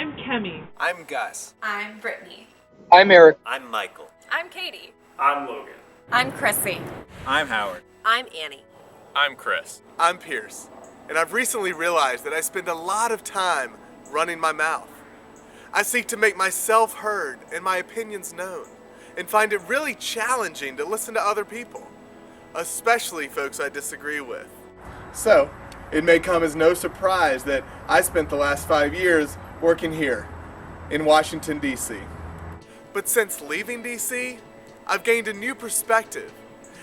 I'm Kemi. I'm Gus. I'm Brittany. I'm Eric. I'm Michael. I'm Katie. I'm Logan. I'm Chrissy. I'm Howard. I'm Annie. I'm Chris. I'm Pierce. And I've recently realized that I spend a lot of time running my mouth. I seek to make myself heard and my opinions known, and find it really challenging to listen to other people, especially folks I disagree with. So, it may come as no surprise that I spent the last 5 years working here in Washington, D.C. But since leaving D.C., I've gained a new perspective,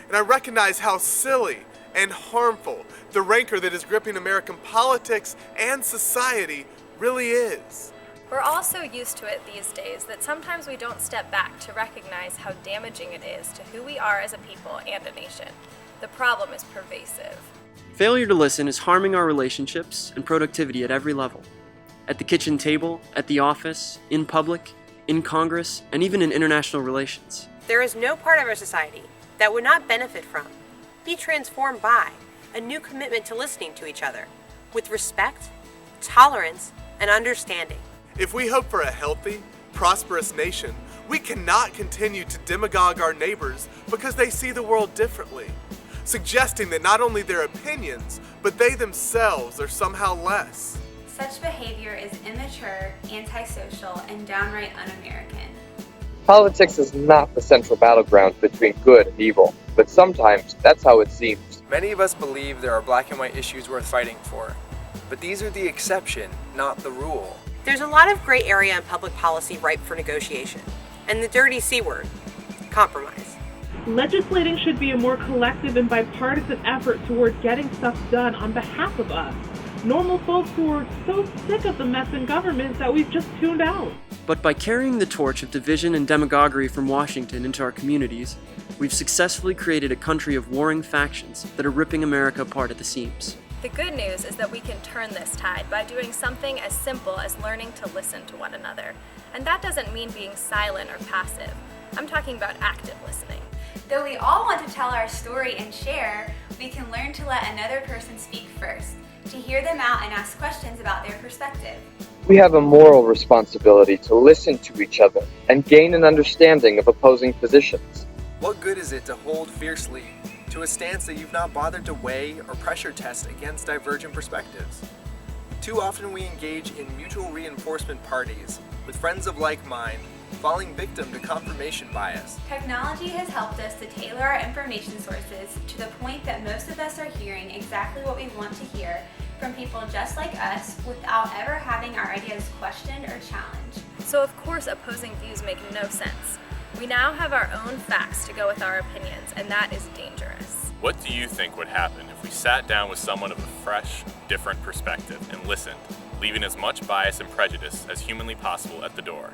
and I recognize how silly and harmful the rancor that is gripping American politics and society really is. We're all so used to it these days that sometimes we don't step back to recognize how damaging it is to who we are as a people and a nation. The problem is pervasive. Failure to listen is harming our relationships and productivity at every level. At the kitchen table, at the office, in public, in Congress, and even in international relations. There is no part of our society that would not benefit from, be transformed by, a new commitment to listening to each other, with respect, tolerance, and understanding. If we hope for a healthy, prosperous nation, we cannot continue to demagogue our neighbors because they see the world differently, suggesting that not only their opinions, but they themselves are somehow less. Such behavior is immature, antisocial, and downright un-American. Politics is not the central battleground between good and evil, but sometimes that's how it seems. Many of us believe there are black and white issues worth fighting for, but these are the exception, not the rule. There's a lot of gray area in public policy ripe for negotiation, and the dirty C word, compromise. Legislating should be a more collective and bipartisan effort toward getting stuff done on behalf of us, normal folks who are so sick of the mess in government that we've just tuned out. But by carrying the torch of division and demagoguery from Washington into our communities, we've successfully created a country of warring factions that are ripping America apart at the seams. The good news is that we can turn this tide by doing something as simple as learning to listen to one another. And that doesn't mean being silent or passive. I'm talking about active listening. Though we all want to tell our story and share, we can learn to let another person speak first, to hear them out and ask questions about their perspective. We have a moral responsibility to listen to each other and gain an understanding of opposing positions. What good is it to hold fiercely to a stance that you've not bothered to weigh or pressure test against divergent perspectives? Too often we engage in mutual reinforcement parties with friends of like mind, falling victim to confirmation bias. Technology has helped us to tailor our information sources to the point that most of us are hearing exactly what we want to hear from people just like us without ever having our ideas questioned or challenged. So of course opposing views make no sense. We now have our own facts to go with our opinions, and that is dangerous. What do you think would happen if we sat down with someone of a fresh, different perspective and listened, leaving as much bias and prejudice as humanly possible at the door?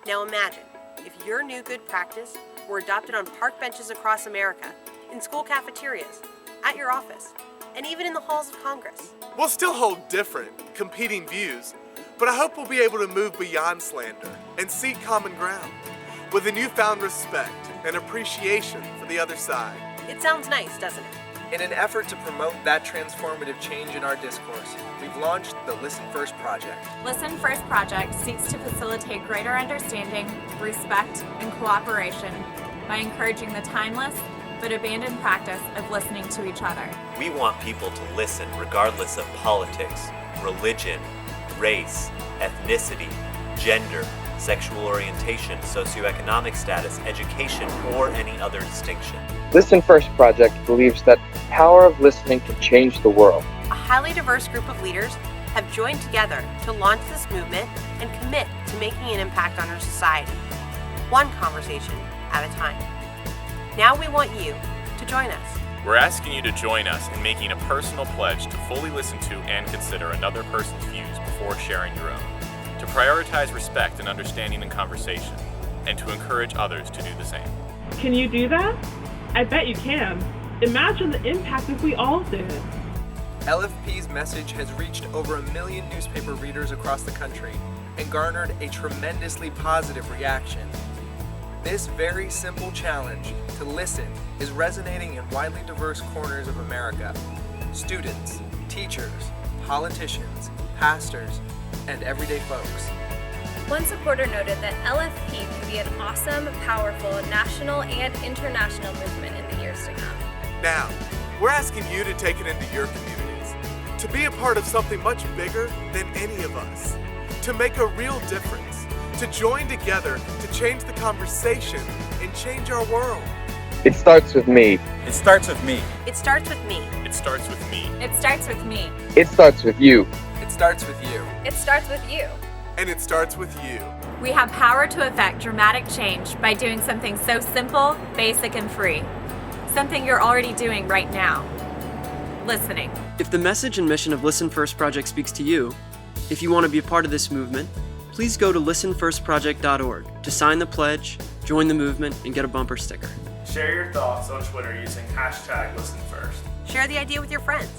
Now imagine if your new good practice were adopted on park benches across America, in school cafeterias, at your office, and even in the halls of Congress. We'll still hold different, competing views, but I hope we'll be able to move beyond slander and seek common ground with a newfound respect and appreciation for the other side. It sounds nice, doesn't it? In an effort to promote that transformative change in our discourse, we've launched the Listen First Project. Listen First Project seeks to facilitate greater understanding, respect, and cooperation by encouraging the timeless but abandoned practice of listening to each other. We want people to listen regardless of politics, religion, race, ethnicity, gender, sexual orientation, socioeconomic status, education, or any other distinction. Listen First Project believes that the power of listening can change the world. A highly diverse group of leaders have joined together to launch this movement and commit to making an impact on our society, one conversation at a time. Now we want you to join us. We're asking you to join us in making a personal pledge to fully listen to and consider another person's views before sharing your own, to prioritize respect and understanding in conversation, and to encourage others to do the same. Can you do that? I bet you can. Imagine the impact if we all did. LFP's message has reached over 1 million newspaper readers across the country and garnered a tremendously positive reaction. This very simple challenge to listen is resonating in widely diverse corners of America. Students, teachers, politicians, pastors, and everyday folks. One supporter noted that LFP can be an awesome, powerful national and international movement in the years to come. Now, we're asking you to take it into your communities, to be a part of something much bigger than any of us, to make a real difference, to join together to change the conversation and change our world. It starts with me. It starts with me. It starts with me. It starts with me. It starts with me. It starts with you. It starts with you. It starts with you. And it starts with you. We have power to effect dramatic change by doing something so simple, basic, and free. Something you're already doing right now. Listening. If the message and mission of Listen First Project speaks to you, if you want to be a part of this movement, please go to listenfirstproject.org to sign the pledge, join the movement, and get a bumper sticker. Share your thoughts on Twitter using #ListenFirst. Share the idea with your friends.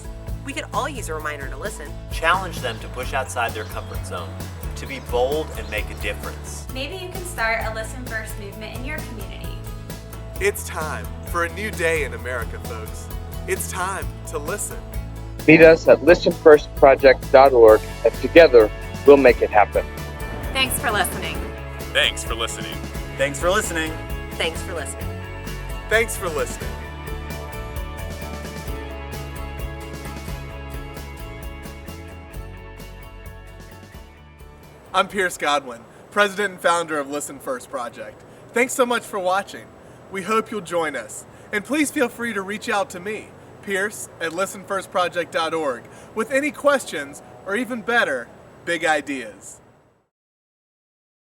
We could all use a reminder to listen. Challenge them to push outside their comfort zone, to be bold and make a difference. Maybe you can start a Listen First movement in your community. It's time for a new day in America, folks. It's time to listen. Meet us at listenfirstproject.org, and together we'll make it happen. Thanks for listening. Thanks for listening. Thanks for listening. Thanks for listening. Thanks for listening. I'm Pierce Godwin, president and founder of Listen First Project. Thanks so much for watching. We hope you'll join us. And please feel free to reach out to me, Pierce, at listenfirstproject.org, with any questions or even better, big ideas.